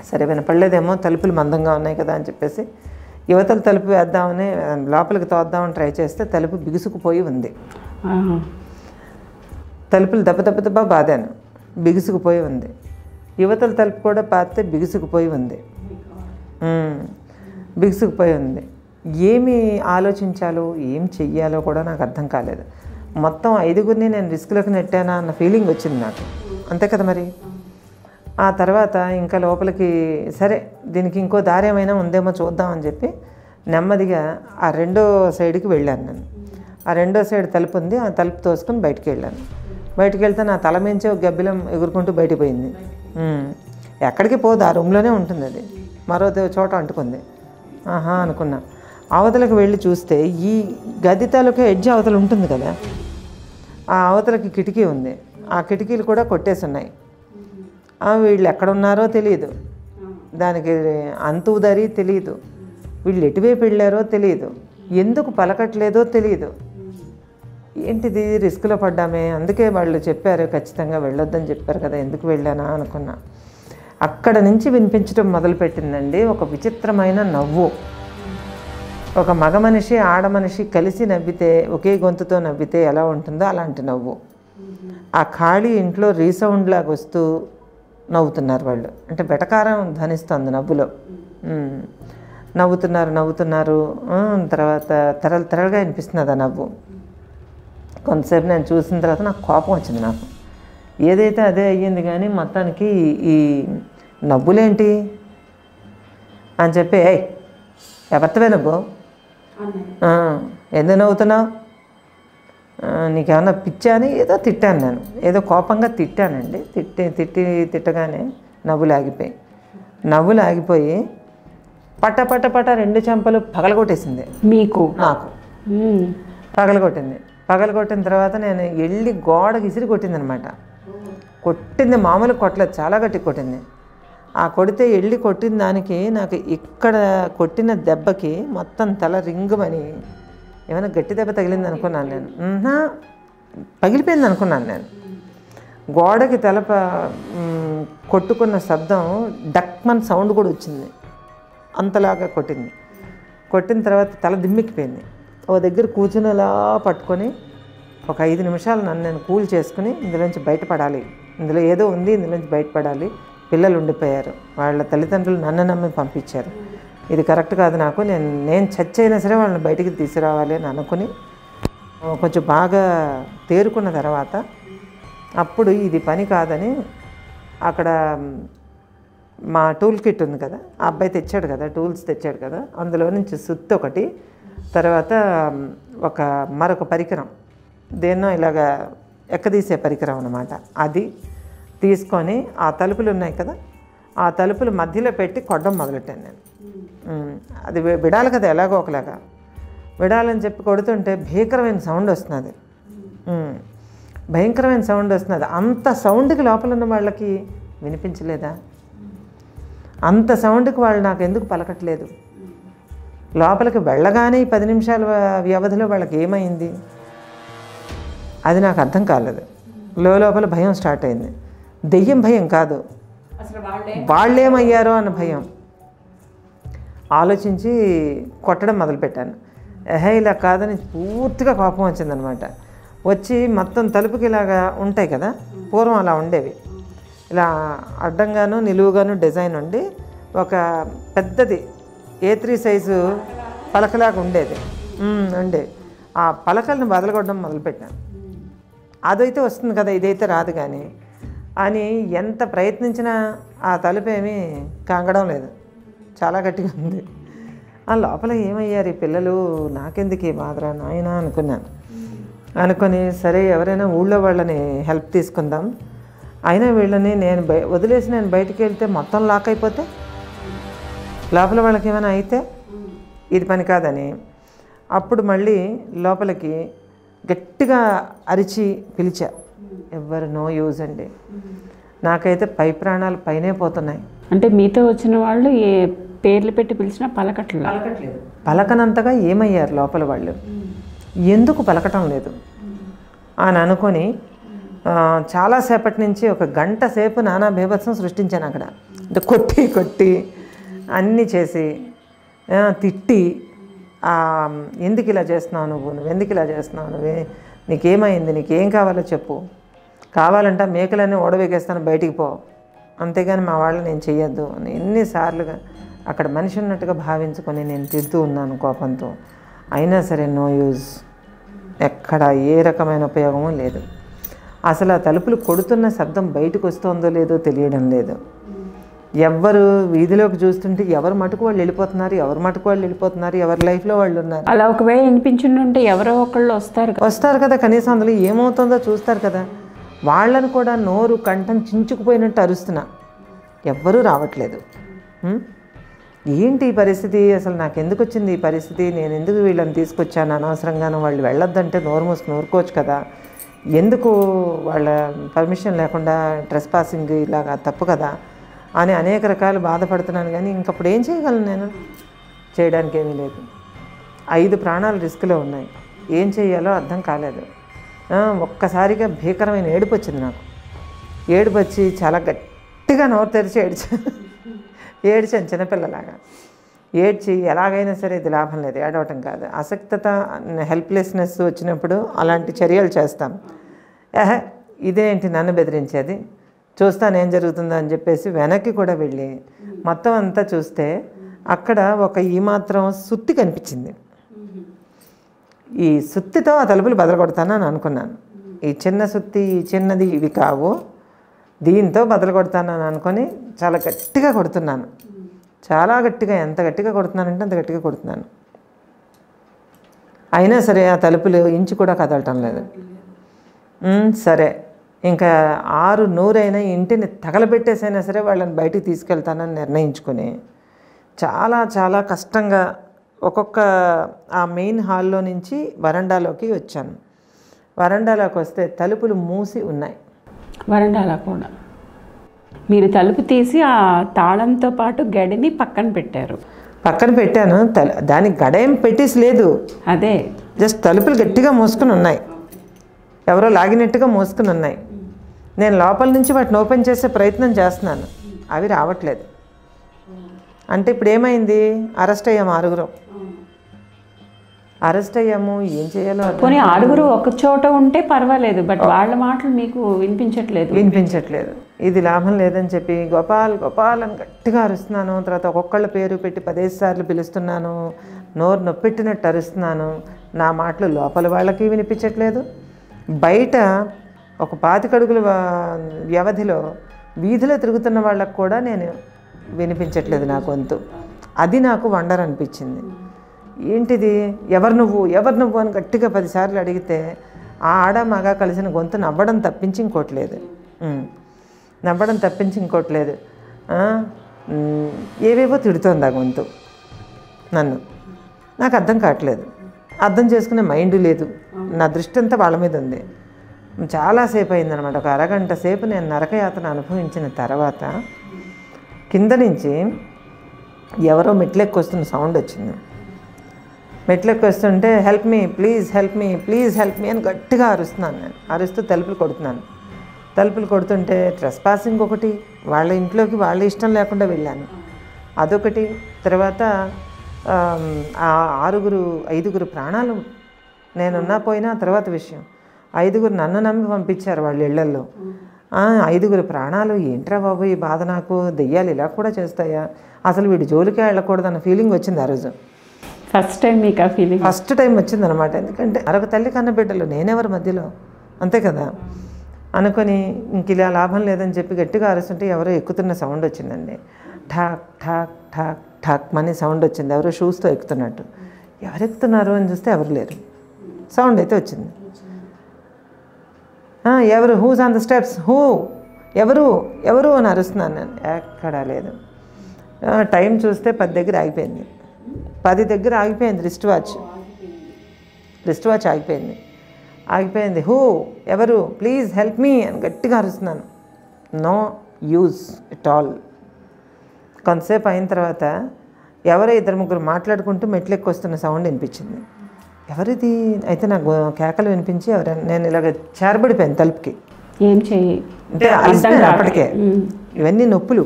సరే వినపడలేదేమో, తలుపులు మందంగా ఉన్నాయి కదా అని చెప్పేసి యువతల తలుపు వేద్దామని లోపలికి తోద్దామని ట్రై చేస్తే తలుపు బిగుసుకుపోయి ఉంది. తలుపులు దెబ్బ బాదాను, బిగుసుకుపోయి ఉంది. యువతల తలుపు కూడా పాతే బిగుసుకుపోయి ఉంది. బిగుసుకుపోయి ఉంది. ఏమి ఆలోచించాలో ఏం చెయ్యాలో కూడా నాకు అర్థం కాలేదు. మొత్తం 5గురిని నేను రిస్క్లోకి నెట్టానా అన్న ఫీలింగ్ వచ్చింది నాకు. అంతే కదా మరి. ఆ తర్వాత ఇంకా లోపలికి సరే దీనికి ఇంకో దారి ఏమైనా ఉందేమో చూద్దామని చెప్పి నెమ్మదిగా ఆ రెండో సైడ్కి వెళ్ళాను నేను. ఆ రెండో సైడ్ తలుపు ఉంది, ఆ తలుపు తోసుకొని బయటికి వెళ్ళాను. బయటికి వెళ్తే నా తల మించి ఒక గబ్బిలం ఎగురుకుంటూ బయటికి పోయింది. ఎక్కడికి పోదు, ఆ రూమ్లోనే ఉంటుంది. అది మరో చోట అంటుకుంది. ఆహా అనుకున్నా. అవతలకు వెళ్ళి చూస్తే ఈ గది తాలూకా ఎడ్జ్ అవతల ఉంటుంది కదా, ఆ అవతలకి కిటికీ ఉంది. ఆ కిటికీలు కూడా కొట్టేసి ఉన్నాయి. వీళ్ళు ఎక్కడున్నారో తెలియదు, దానికి అంతుదరి తెలియదు, వీళ్ళు ఎటువైపు వెళ్ళారో తెలియదు, ఎందుకు పలకట్లేదో తెలియదు. ఏంటిది, రిస్క్లో పడ్డామే. అందుకే వాళ్ళు చెప్పారు ఖచ్చితంగా వెళ్ళొద్దని చెప్పారు కదా, ఎందుకు వెళ్ళానా అనుకున్నా. అక్కడ నుంచి వినిపించడం మొదలుపెట్టిందండి ఒక విచిత్రమైన నవ్వు. ఒక మగ మనిషి ఆడ మనిషి కలిసి నవ్వితే, ఒకే గొంతుతో నవ్వితే ఎలా ఉంటుందో అలాంటి నవ్వు. ఆ ఖాళీ ఇంట్లో రీసౌండ్ లాగా వస్తూ నవ్వుతున్నారు వాళ్ళు. అంటే వెటకారం ధ్వనిస్తుంది నవ్వులో. నవ్వుతున్నారు. తర్వాత తెరలుగా వినిపిస్తున్నది ఆ నవ్వు. కొంతసేపు నేను చూసిన తర్వాత నాకు కోపం వచ్చింది. నాకు ఏదైతే అదే అయ్యింది, కానీ మొత్తానికి ఈ నవ్వులేంటి అని చెప్పి, ఎవరితవే నవ్వు, ఎందుకు నవ్వుతున్నావు, నీకేమన్నా పిచ్చా అని ఏదో తిట్టాను నేను. ఏదో కోపంగా తిట్టానండి. తిట్టగానే నవ్వులు ఆగిపోయి పట్ట 2 చెంపలు పగలగొట్టేసింది. నాకు పగలగొట్టిన తర్వాత నేను వెళ్ళి గోడకి ఇసిరి కొట్టిందనమాట. కొట్టింది మామూలు కొట్టలేదు, చాలా గట్టి కొట్టింది. ఆ కొడితే వెళ్ళి కొట్టిన దానికి నాకు ఇక్కడ కొట్టిన దెబ్బకి మొత్తం తల రింగుమని ఏమైనా గట్టి దెబ్బ తగిలింది అనుకున్నాను నేను. పగిలిపోయింది అనుకున్నాను నేను. గోడకి తల కొట్టుకున్న శబ్దం డక్మన్ సౌండ్ కూడా వచ్చింది. అంతలాగా కొట్టిన తర్వాత తల దిమ్మిక్కిపోయింది. ఓ దగ్గర కూర్చుని అలా పట్టుకొని ఒక 5 నిమిషాలు నన్ను నేను కూల్ చేసుకుని ఇందులోంచి బయటపడాలి, ఇందులో ఏదో ఉంది, ఇందులోంచి బయటపడాలి. పిల్లలు ఉండిపోయారు, వాళ్ళ తల్లిదండ్రులు నన్ను నమ్మి పంపించారు. ఇది కరెక్ట్ కాదు నాకు, నేను చచ్చైనా సరే వాళ్ళని బయటికి తీసుకురావాలి అని అనుకుని కొంచెం బాగా తేరుకున్న తర్వాత అప్పుడు ఇది పని కాదని అక్కడ మా టూల్ కిట్ ఉంది కదా, ఆ అబ్బాయి తెచ్చాడు కదా, టూల్స్ తెచ్చాడు కదా, అందులో నుంచి సుత్తి ఒకటి, తర్వాత మరొక పరికరం, దేన్నో ఇలాగా ఎక్కదీసే పరికరం అన్నమాట, అది తీసుకొని ఆ తలుపులు ఉన్నాయి కదా, ఆ తలుపులు మధ్యలో పెట్టి కొట్టడం మొదలెట్టాను నేను. అది విడాలి కదా, ఎలాగో ఒకలాగా విడాలని చెప్పి కొడుతుంటే భీకరమైన సౌండ్ వస్తున్నది. భయంకరమైన సౌండ్ వస్తున్నది. అంత సౌండ్కి లోపల ఉన్న వాళ్ళకి వినిపించలేదా? అంత సౌండ్కి వాళ్ళు నాకు ఎందుకు పలకట్లేదు? లోపలికి వెళ్ళగానే ఈ 10 నిమిషాల వ్యవధిలో వాళ్ళకి ఏమైంది అది నాకు అర్థం కాలేదు. లోపల భయం స్టార్ట్ అయింది. దెయ్యం భయం కాదు, వాళ్ళేమయ్యారో అన్న భయం. ఆలోచించి కొట్టడం మొదలుపెట్టాను. ఇలా కాదని పూర్తిగా కోపం వచ్చిందనమాట. వచ్చి మొత్తం తలుపుకి ఇలాగా ఉంటాయి కదా, పూర్వం అలా ఉండేవి, ఇలా అడ్డంగాను నిలువుగాను డిజైన్ ఉండి ఒక పెద్దది A3 సైజు పలకలాగా ఉండేది. ఆ పలకలను బదలగొట్టడం మొదలుపెట్టాను. అదైతే వస్తుంది కదా, ఇదైతే రాదు కానీ అని ఎంత ప్రయత్నించినా ఆ తలుపు ఏమీ కాంగడం లేదు, చాలా గట్టిగా ఉంది. ఆ లోపల ఏమయ్యారు ఈ పిల్లలు, నాకెందుకు ఈ బాధరా నాయనా అనుకొని సరే ఎవరైనా ఊళ్ళో వాళ్ళని హెల్ప్ తీసుకుందాం, అయినా వీళ్ళని నేను వదిలేసి నేను బయటికి వెళ్తే మొత్తం లాక్ అయిపోతే, లోపల వాళ్ళకి ఏమైనా అయితే ఇది పని కాదని అప్పుడు మళ్ళీ లోపలికి గట్టిగా అరిచి పిలిచా. ఎవరు నో యూజ్ అండి, నాకైతే పై ప్రాణాలు పైనే పోతున్నాయి. అంటే మీతో వచ్చిన వాళ్ళు ఏ పేర్లు పెట్టి పిలిచినా పలకట్లేదు, పలకనంతగా ఏమయ్యారు లోపల వాళ్ళు, ఎందుకు పలకటం లేదు అని అనుకొని చాలాసేపటి నుంచి 1 గంట సేపు నానా బీభత్సం సృష్టించాను అక్కడ. అంటే కొట్టి కొట్టి అన్నీ చేసి తిట్టి ఎందుకు ఇలా చేస్తున్నావు నువ్వు ఎందుకు ఇలా చేస్తున్నావు నీకేమైంది, నీకేం కావాలో చెప్పు, కావాలంటే మేకలన్నీ ఓడవేకేస్తాను బయటికి పో, అంతేగాని మా వాళ్ళు నేను చెయ్యొద్దు అని ఎన్నిసార్లుగా అక్కడ మనిషి ఉన్నట్టుగా భావించుకొని నేను తిడుతూ ఉన్నాను కోపంతో. అయినా సరే నో యూజ్, ఎక్కడ ఏ రకమైన ఉపయోగమూ లేదు. అసలు ఆ తలుపులు కొడుతున్న శబ్దం బయటకు వస్తుందో లేదో తెలియడం లేదు. ఎవ్వరు వీధిలోకి చూస్తుంటే ఎవరు మటుకు వాళ్ళు వెళ్ళిపోతున్నారు, ఎవరి లైఫ్లో వాళ్ళు ఉన్నారు. అలా ఒకవేళ వినిపించుంటే ఎవరో ఒకళ్ళు వస్తారు కదా, కనీసం అందులో ఏమవుతుందో చూస్తారు కదా. వాళ్ళని కూడా నోరు కంఠం చించుకుపోయినట్టు అరుస్తున్నా, ఎవ్వరూ రావట్లేదు. ఏంటి ఈ పరిస్థితి, అసలు నాకు ఎందుకు వచ్చింది ఈ పరిస్థితి, నేను ఎందుకు వీళ్ళని తీసుకొచ్చాను అనవసరంగానూ, వాళ్ళు వెళ్ళొద్దంటే నోరు మూసుకుని ఊరుకోవచ్చు కదా, ఎందుకు వాళ్ళ పర్మిషన్ లేకుండా ట్రెస్ పాసింగ్ ఇలాగా తప్పు కదా అని అనేక రకాలు బాధపడుతున్నాను. కానీ ఇంకప్పుడు ఏం చేయగలను, నేను చేయడానికి ఏమీ లేదు. 5 ప్రాణాలు రిస్క్లో ఉన్నాయి, ఏం చేయాలో అర్థం కాలేదు. ఒక్కసారిగా భీకరమైన ఏడుపు వచ్చింది నాకు. ఏడుపు వచ్చి చాలా గట్టిగా నోరు తెరిచి ఏడ్చాను చిన్నపిల్లలాగా. ఏడ్చి ఎలాగైనా సరే ఇది లాభం లేదు, ఏడవటం కాదు, అసక్తత హెల్ప్లెస్నెస్ వచ్చినప్పుడు అలాంటి చర్యలు చేస్తాం. ఇదేంటి నన్ను బెదిరించేది, చూస్తాను ఏం జరుగుతుందో అని చెప్పేసి వెనక్కి కూడా వెళ్ళి మొత్తం అంతా చూస్తే అక్కడ ఈ మాత్రం సుత్తి కనిపించింది. ఈ సుత్తితో ఆ తలుపులు బదలగొడతానని అనుకున్నాను. ఈ చిన్న సుత్తి, ఈ చిన్నది ఇవి కావు, దీంతో బదలగొడతానని అనుకొని చాలా గట్టిగా కొడుతున్నాను. చాలా గట్టిగా, ఎంత గట్టిగా కొడుతున్నానంటే అంత గట్టిగా కొడుతున్నాను. అయినా సరే ఆ తలుపులు ఇంచు కూడా కదలటం లేదు. సరే ఇంకా 6-100 ఇంటిని తగలబెట్టేసైనా సరే వాళ్ళని బయటికి తీసుకెళ్తానని నిర్ణయించుకొని చాలా చాలా కష్టంగా ఆ మెయిన్ హాల్లో నుంచి వరండాలోకి వచ్చాను. వరండాలోకి వస్తే తలుపులు మూసి ఉన్నాయి. వరండాలో కూడా మీరు తలుపు తీసి ఆ తాళంతో పాటు గడిని పక్కన పెట్టాను. దానికి గడ ఏం పెట్టేసి లేదు, అదే జస్ట్ తలుపులు గట్టిగా మూసుకుని ఉన్నాయి, ఎవరో లాగినట్టుగా మూసుకుని ఉన్నాయి. నేను లోపల నుంచి వాటిని ఓపెన్ చేసే ప్రయత్నం చేస్తున్నాను, అవి రావట్లేదు. అంటే ఇప్పుడు ఏమైంది, అరెస్ట్ అయ్యాము 6. అరెస్ట్ అయ్యాము, ఏం చేయాలో. పోనీ 6 ఒక చోట ఉంటే పర్వాలేదు, బట్ వాళ్ళ మాటలు మీకు వినిపించట్లేదు. ఇది లాభం లేదని చెప్పి గోపాల్ గోపాల్ అని గట్టిగా అరుస్తున్నాను. తర్వాత ఒక్కొక్కళ్ళ పేరు పెట్టి 15 సార్లు పిలుస్తున్నాను, నోరు నొప్పెట్టినట్టు అరుస్తున్నాను. నా మాటలు లోపల వాళ్ళకి వినిపించట్లేదు, బయట 25 అడుగుల వ్యవధిలో వీధిలో తిరుగుతున్న వాళ్ళకు కూడా నేను వినిపించట్లేదు నా గొంతు. అది నాకు వండర్ అనిపించింది. ఏంటిది, ఎవరు నువ్వు అని గట్టిగా 10 సార్లు అడిగితే ఆ ఆడ మగ కలిసిన గొంతు నవ్వడం తప్పించి ఇంకోట్లేదు. ఏవేవో తిడుతోంది ఆ గొంతు నన్ను. నాకు అర్థం కావట్లేదు, అర్థం చేసుకునే మైండ్ లేదు, నా దృష్టి అంతా వాళ్ళ మీద ఉంది. చాలాసేపు అయిందనమాట, ఒక అరగంట సేపు నేను నరకయాతన అనుభవించిన తర్వాత కింద నుంచి ఎవరో మెట్లెక్కొస్తున్న సౌండ్ వచ్చింది. మెట్లెక్కొస్తుంటే help me please help me అని గట్టిగా అరుస్తున్నాను. నేను అరుస్తూ తలుపులు కొడుతుంటే ట్రెస్ పాసింగ్ ఒకటి, వాళ్ళ ఇంట్లోకి వాళ్ళ ఇష్టం లేకుండా వెళ్ళాను, అదొకటి. తర్వాత 5 ప్రాణాలు నేనున్నా పోయినా తర్వాత విషయం. 5 నన్ను నమ్మి పంపించారు వాళ్ళ ఇళ్లల్లో. 5 ప్రాణాలు, ఏంట్రా బాబు ఈ బాధ, నాకు దెయ్యాలు ఇలా కూడా చేస్తాయా, అసలు వీడి జోలికే వెళ్ళకూడదన్న ఫీలింగ్ వచ్చింది ఆ రోజు. ఫస్ట్ టైం వచ్చిందనమాట. ఎందుకంటే మరొక తల్లి కన్న బిడ్డలు, నేనెవరి మధ్యలో, అంతే కదా అనుకొని ఇంక ఇలా లాభం లేదని చెప్పి గట్టిగా అరుస్తుంటే ఎవరో ఎక్కుతున్న సౌండ్ వచ్చిందండి. ఠాక్ ఠాక్ ఠాక్ ఠాక్ మనీ సౌండ్ వచ్చింది, ఎవరో షూస్తో ఎక్కుతున్నట్టు. ఎవరు ఎక్కుతున్నారు అని చూస్తే ఎవరు లేరు, సౌండ్ అయితే వచ్చింది. ఎవరు, హూస్ ఆన్ ద స్టెప్స్, ఎవరు అని అరుస్తున్నాను నేను. ఎక్కడా లేదు. టైం చూస్తే 10 దగ్గర ఆగిపోయింది. 10 దగ్గర ఆగిపోయింది. రిస్ట్ వాచ్ ఆగిపోయింది. ఎవరు ప్లీజ్ హెల్ప్ మీ అని గట్టిగా అరుస్తున్నాను. No use it all. కొంతసేపు అయిన తర్వాత ఎవరో 2-3 మాట్లాడుకుంటూ మెట్లెక్కి వస్తున్న సౌండ్ వినిపించింది. ఎవరిది అయితే నాకు కేకలు వినిపించి నేను ఇలాగ చేరబడిపోయాను తలుపుకి. ఏం చేయి అంటే అప్పటికే ఇవన్నీ నొప్పులు,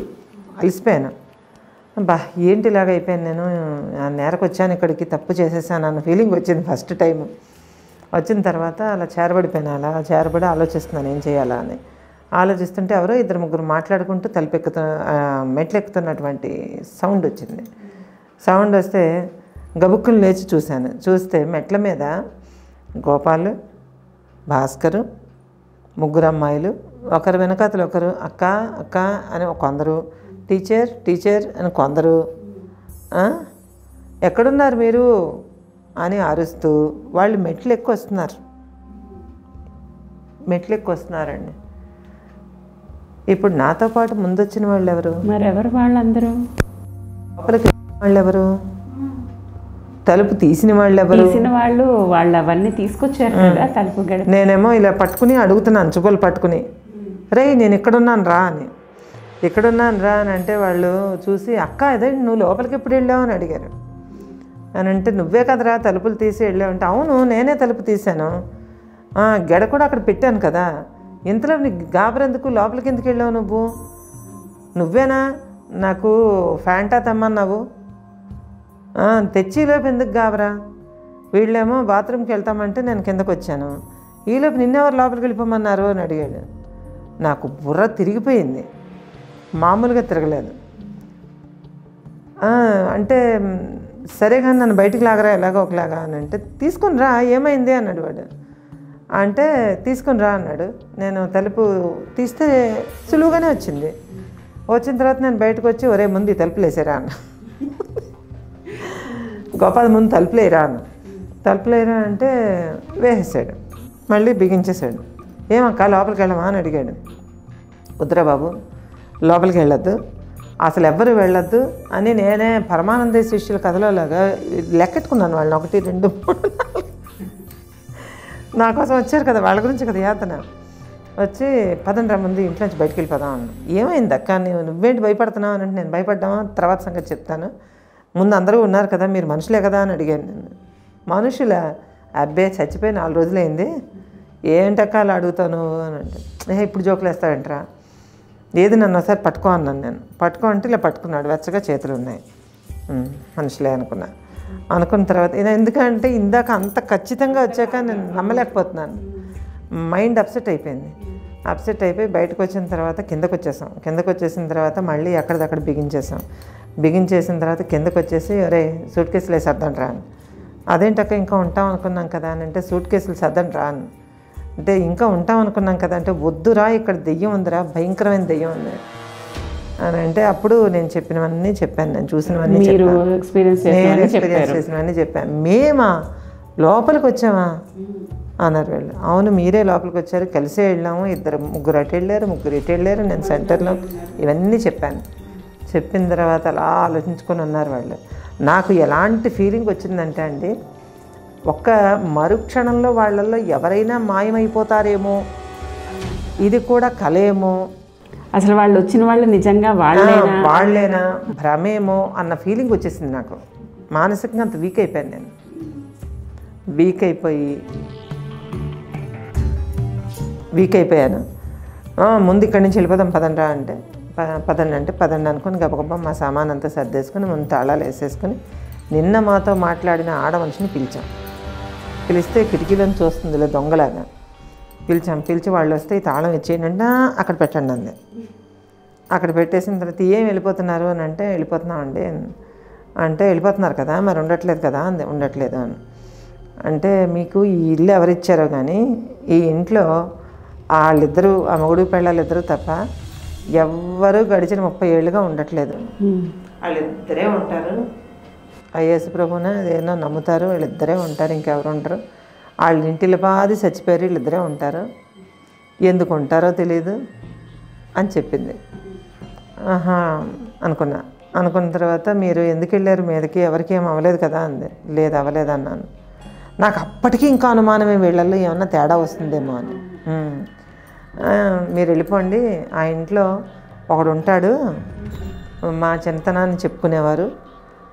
అలసిపోయాను. బా ఏంటి ఇలాగ అయిపోయాను, నేను నేరకు వచ్చాను, ఇక్కడికి తప్పు చేసేసాను అన్న ఫీలింగ్ వచ్చింది ఫస్ట్ టైము. వచ్చిన తర్వాత అలా చేరబడిపోయాను. అలా చేరబడి ఆలోచిస్తున్నాను ఏం చేయాలా అని. ఆలోచిస్తుంటే ఎవరో ఇద్దరు ముగ్గురు మాట్లాడుకుంటూ మెట్లు ఎక్కుతున్నటువంటి సౌండ్ వచ్చింది. సౌండ్ వస్తే గబుక్కులు లేచి చూశాను. చూస్తే మెట్ల మీద గోపాలు, భాస్కరు, ముగ్గురు అమ్మాయిలు, ఒకరు వెనకాతలు ఒకరు అక్క అక్క అని కొందరు, టీచర్ టీచర్ అని కొందరు, ఎక్కడున్నారు మీరు అని అరుస్తూ వాళ్ళు మెట్లు ఎక్కువ వస్తున్నారండి. ఇప్పుడు నాతో పాటు ముందొచ్చిన వాళ్ళు ఎవరు? మరెవరు వాళ్ళందరూ? లోపలికి వాళ్ళు ఎవరు? తలుపు తీసిన వాళ్ళు ఎవరు? తీసిన వాళ్ళు అవన్నీ తీసుకొచ్చారు కదా తలుపు గడ. నేనేమో ఇలా పట్టుకుని అడుగుతున్నాను, చువ్వలు పట్టుకుని, రే నేను ఇక్కడున్నాను రా అని. ఇక్కడున్నాను రా అని అంటే వాళ్ళు చూసి అక్క అదే నువ్వు లోపలికి ఎప్పుడు వెళ్ళావు అని అడిగారు. అని అంటే నువ్వే కదరా తలుపులు తీసి వెళ్ళావంటే అవును నేనే తలుపు తీశాను, గడ కూడా అక్కడ పెట్టాను కదా, ఇంతలో నీకు గాబరెందుకు, లోపలికి ఎందుకు వెళ్ళావు నువ్వేనా నాకు ఫ్యాంటా తెమ్మన్నావు, తెచ్చిలోపు ఎందుకు గాబరా, వీళ్ళేమో బాత్రూమ్కి వెళ్తామంటే నేను కిందకు వచ్చాను, ఈలోపు నిన్నెవరు లోపలికి వెళ్ళిపోమన్నారు అని అడిగాడు. నాకు బుర్ర తిరిగిపోయింది, మామూలుగా తిరగలేదు. అంటే సరే కానీ నన్ను బయటికి లాగరా ఎలాగో ఒకలాగా అని అంటే తీసుకుని రా ఏమైంది అన్నాడు వాడు. అంటే తీసుకుని రా అన్నాడు. నేను తలుపు తీస్తే సులువుగానే వచ్చింది. వచ్చిన తర్వాత నేను బయటకు వచ్చి ఒరే ముందు తలుపులు వేసారా అన్న. గోపాల్ ముందు తలుపులు వేయరా అన్న. తలుపులు వేయరా అంటే వేసేసాడు, మళ్ళీ బిగించేశాడు. ఏమక్క లోపలికి వెళ్ళమా అని అడిగాడు. వద్దురా బాబు లోపలికి వెళ్ళొద్దు, అసలు ఎవ్వరు వెళ్ళొద్దు అని నేనే పరమానంద శిష్యుల కథలోలాగా లెక్కెట్టుకున్నాను వాళ్ళని, 1 2 3 నా కోసం వచ్చారు కదా, వాళ్ళ గురించి కదా యాతన. వచ్చి పదండ్రా ముందు ఇంట్లో నుంచి బయటికి వెళ్ళిపోదాం అన్న. ఏమైంది అక్క నువ్వేంటి భయపడుతున్నావు అని అంటే నేను భయపడ్డామా తర్వాత సంగతి చెప్తాను, ముందు అందరూ ఉన్నారు కదా మీరు మనుషులే కదా అని అడిగాను. నేను మనుషుల అబ్బే చచ్చిపోయి 4 రోజులైంది, ఏంటక్క అలా అడుగుతాను అని అంటే ఇప్పుడు జోకులు వేస్తాడంట్రా, ఏది నన్ను ఒకసారి పట్టుకో అన్నాను. నేను పట్టుకో అంటే ఇలా పట్టుకున్నాడు, వెచ్చగా చేతులు ఉన్నాయి, మనుషులే అనుకున్న తర్వాత ఎందుకంటే ఇందాక అంత ఖచ్చితంగా వచ్చాక నేను నమ్మలేకపోతున్నాను, మైండ్ అప్సెట్ అయిపోయింది. అప్సెట్ అయిపోయి బయటకు వచ్చిన తర్వాత కిందకు వచ్చేసిన తర్వాత మళ్ళీ ఎక్కడిదక్కడ బిగించేసిన తర్వాత కిందకు వచ్చేసి ఒరే సూట్ కేసులు వేసి సర్దండి రా అని. అదేంటక్క ఇంకా ఉంటాం అనుకున్నాం కదా అని అంటే సూట్ కేసులు సర్దండి రా అని అంటే ఇంకా ఉంటాం అనుకున్నాం కదా అంటే వద్దురా ఇక్కడ దెయ్యం ఉందిరా, భయంకరమైన దెయ్యం ఉంది అని అంటే అప్పుడు నేను చెప్పినవన్నీ చెప్పాను, నేను చూసినవన్నీ ఎక్స్పీరియన్స్ చేసినవన్నీ చెప్పాను. మేమా లోపలికి వచ్చామా అన్నారు వీళ్ళు. అవును మీరే లోపలికి వచ్చారు, కలిసే వెళ్ళాము, 2 అటు వెళ్ళారు, 3 ఇటు వెళ్ళారు, నేను సెంటర్లో, ఇవన్నీ చెప్పాను. చెప్పిన తర్వాత అలా ఆలోచించుకొని ఉన్నారు వాళ్ళు. నాకు ఎలాంటి ఫీలింగ్ వచ్చిందంటే అండి, ఒక్క మరుక్షణంలో వాళ్ళల్లో ఎవరైనా మాయమైపోతారేమో, ఇది కూడా కలేమో, అసలు వాళ్ళు వచ్చిన వాళ్ళు నిజంగా వాళ్ళేనా భ్రమేమో అన్న ఫీలింగ్ వచ్చేసింది నాకు. మానసికంగా అంత వీక్ అయిపోయాను నేను. వీక్ అయిపోయాను. ముందు ఇక్కడి నుంచి వెళ్ళిపోదాం పదండ్రా అంటే పదండి అనుకుని గబగబా మా సామాన్ అంతా సర్దేసుకుని ముందు తాళాలు వేసేసుకుని నిన్న మాతో మాట్లాడిన ఆడ మనిషిని పిలిస్తే కిటికీలను చూస్తుంది ఇలా దొంగలాగా. పిలిచి వాళ్ళు వస్తే ఈ తాళం ఇచ్చేయండి అంటే అక్కడ పెట్టండి అంది. అక్కడ పెట్టేసిన తర్వాత ఏం వెళ్ళిపోతున్నారు అని అంటే వెళ్ళిపోతున్నామండి అంటే వెళ్ళిపోతున్నారు కదా మరి ఉండట్లేదు కదా అంది. ఉండట్లేదు అని అంటే మీకు ఈ ఇల్లు ఎవరిచ్చారో కానీ ఈ ఇంట్లో వాళ్ళిద్దరూ ఆ మొగుడు పెళ్ళాలిద్దరూ తప్ప ఎవ్వరూ గడిచిన 30 ఏళ్ళుగా ఉండట్లేదు. వాళ్ళిద్దరే ఉంటారు. యేసు ప్రభువున అదేనో నమ్ముతారు, వీళ్ళిద్దరే ఉంటారు, ఇంకెవరు ఉంటారు. వాళ్ళ ఇంటిలో బాధి చచ్చిపోయారు, వీళ్ళిద్దరే ఉంటారు, ఎందుకు ఉంటారో తెలియదు అని చెప్పింది. అనుకున్న తర్వాత మీరు ఎందుకు వెళ్ళారు మీదకి, ఎవరికి ఏం అవ్వలేదు కదా అంది. లేదు అవ్వలేదు అన్నాను. నాకు అప్పటికీ ఇంకా అనుమానమే వీళ్ళల్లో ఏమన్నా తేడా వస్తుందేమో అని. మీరు వెళ్ళిపోండి, ఆ ఇంట్లో ఒకడు ఉంటాడు, మా చిన్నతనాన్ని చెప్పుకునేవారు,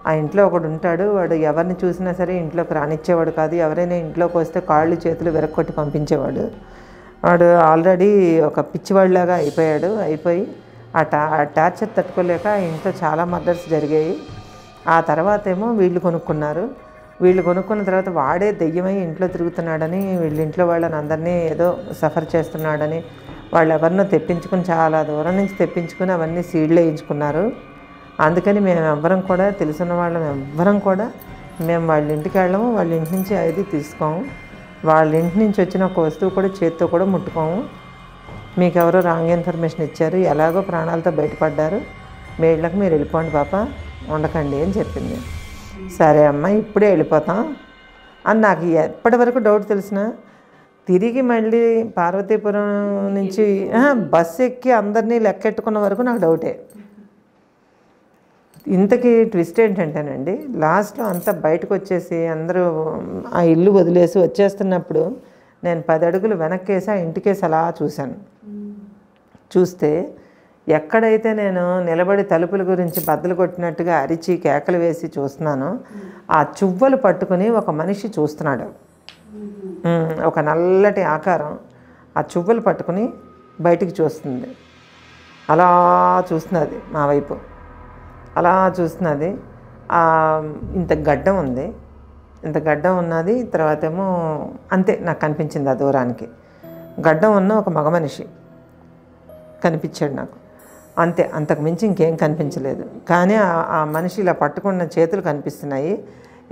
ఆ ఇంట్లో ఒకడు ఉంటాడు, వాడు ఎవరిని చూసినా సరే ఇంట్లోకి రానిచ్చేవాడు కాదు, ఎవరైనా ఇంట్లోకి వస్తే కాళ్ళు చేతులు విరక్కొట్టి పంపించేవాడు. వాడు ఆల్రెడీ ఒక పిచ్చివాడిలాగా అయిపోయి ఆ టార్చర్ తట్టుకోలేక ఇంట్లో చాలా మర్డర్స్ జరిగాయి. ఆ తర్వాత ఏమో వీళ్ళు కొనుక్కున్నారు. వీళ్ళు కొనుక్కున్న తర్వాత వాడే దెయ్యమై ఇంట్లో తిరుగుతున్నాడని, వీళ్ళ ఇంట్లో వాళ్ళని అందరినీ ఏదో సఫర్ చేస్తున్నాడని వాళ్ళు ఎవరినో తెప్పించుకుని, చాలా దూరం నుంచి తెప్పించుకుని అవన్నీ సీడ్లు వేయించుకున్నారు. అందుకని మేము ఎవ్వరం కూడా, తెలుసున్న వాళ్ళం ఎవ్వరం కూడా మేము వాళ్ళ ఇంటికి వెళ్ళము, వాళ్ళ ఇంటి నుంచి అది తీసుకోము, వాళ్ళ ఇంటి నుంచి వచ్చిన ఒక వస్తువు కూడా చేతితో కూడా ముట్టుకోము. మీకు ఎవరో రాంగ్ ఇన్ఫర్మేషన్ ఇచ్చారు, ఎలాగో ప్రాణాలతో బయటపడ్డారు, మీ ఇళ్ళకి మీరు వెళ్ళిపోండి పాప, ఉండకండి అని చెప్పింది. సరే అమ్మ ఇప్పుడే వెళ్ళిపోతాం అని నాకు ఎప్పటి వరకు డౌట్ తెలిసిన, తిరిగి మళ్ళీ పార్వతీపురం నుంచి బస్సు ఎక్కి అందరినీ లెక్కెట్టుకున్న వరకు నాకు డౌటే. ఇంతకీ ట్విస్ట్ ఏంటంటేనండి, లాస్ట్లో అంతా బయటకు వచ్చేసి అందరూ ఆ ఇల్లు వదిలేసి వచ్చేస్తున్నప్పుడు నేను 10 అడుగులు వెనక్కేసి ఆ ఇంటికేసి అలా చూశాను. చూస్తే ఎక్కడైతే నేను నిలబడి తలుపుల గురించి బద్దలు కొట్టినట్టుగా అరిచి కేకలు వేసి చూస్తున్నానో ఆ చువ్వలు పట్టుకుని ఒక మనిషి చూస్తున్నాడు. ఒక నల్లటి ఆకారం ఆ చువ్వలు పట్టుకుని బయటికి చూస్తుంది. అలా చూస్తున్నది మా వైపు, అలా చూస్తున్నది. ఇంత గడ్డం ఉంది, ఇంత గడ్డం ఉన్నది. తర్వాత ఏమో అంతే నాకు కనిపించింది, ఆ దూరానికి గడ్డం ఉన్న ఒక మగ మనిషి కనిపించాడు నాకు, అంతే, అంతకు మించి ఇంకేం కనిపించలేదు. కానీ ఆ మనిషి ఇలా పట్టుకున్న చేతులు కనిపిస్తున్నాయి.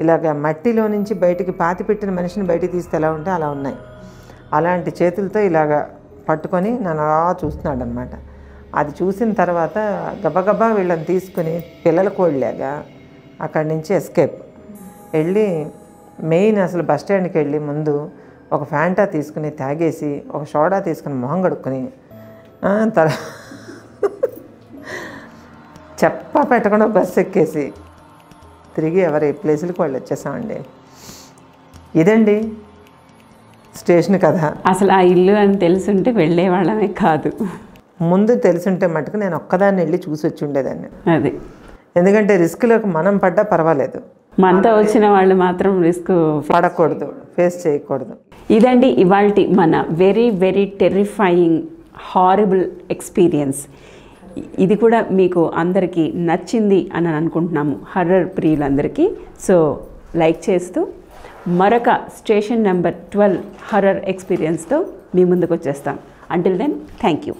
ఇలాగ మట్టిలో నుంచి బయటికి పాతిపెట్టిన మనిషిని బయటికి తీస్తే ఎలా ఉంటే అలా ఉన్నాయి. అలాంటి చేతులతో ఇలాగ పట్టుకొని నన్ను అలా చూస్తున్నాడు అనమాట. అది చూసిన తర్వాత గబగబా వీళ్ళని తీసుకుని పిల్లల కోళ్ళలాగా అక్కడి నుంచి ఎస్కేప్ వెళ్ళి మెయిన్ అసలు బస్ స్టాండ్కి వెళ్ళి ముందు ఒక ఫ్యాంటా తీసుకుని తాగేసి ఒక సోడా తీసుకుని మొహం కడుక్కొని చెప్ప పెట్టకుండా బస్సు ఎక్కేసి తిరిగి ఎవరి ప్లేసులకు వాళ్ళు వచ్చేసామండి. ఇదండి స్టేషన్ కథ. అసలు ఆ ఇల్లు అని తెలుసుంటే వెళ్ళేవాళ్ళమే కాదు. ముందు తెలుసుంటే మటుకు నేను ఒక్కదాన్ని వెళ్ళి చూసి వచ్చి ఉండేదాన్ని. అది ఎందుకంటే రిస్క్లోకి మనం పడ్డా పర్వాలేదు, మనతో వచ్చిన వాళ్ళు మాత్రం రిస్క్ పడకూడదు, ఫేస్ చేయకూడదు. ఇదండి ఇవాల్టి మన very very terrifying horrible experience. ఇది కూడా మీకు అందరికీ నచ్చింది అని అనుకుంటున్నాము, హర్రర్ ప్రియులందరికీ. సో లైక్ చేస్తూ మరొక స్టేషన్ నెంబర్ 12 హర్రర్ ఎక్స్పీరియన్స్తో మీ ముందుకు వచ్చేస్తాం. Until then thank you.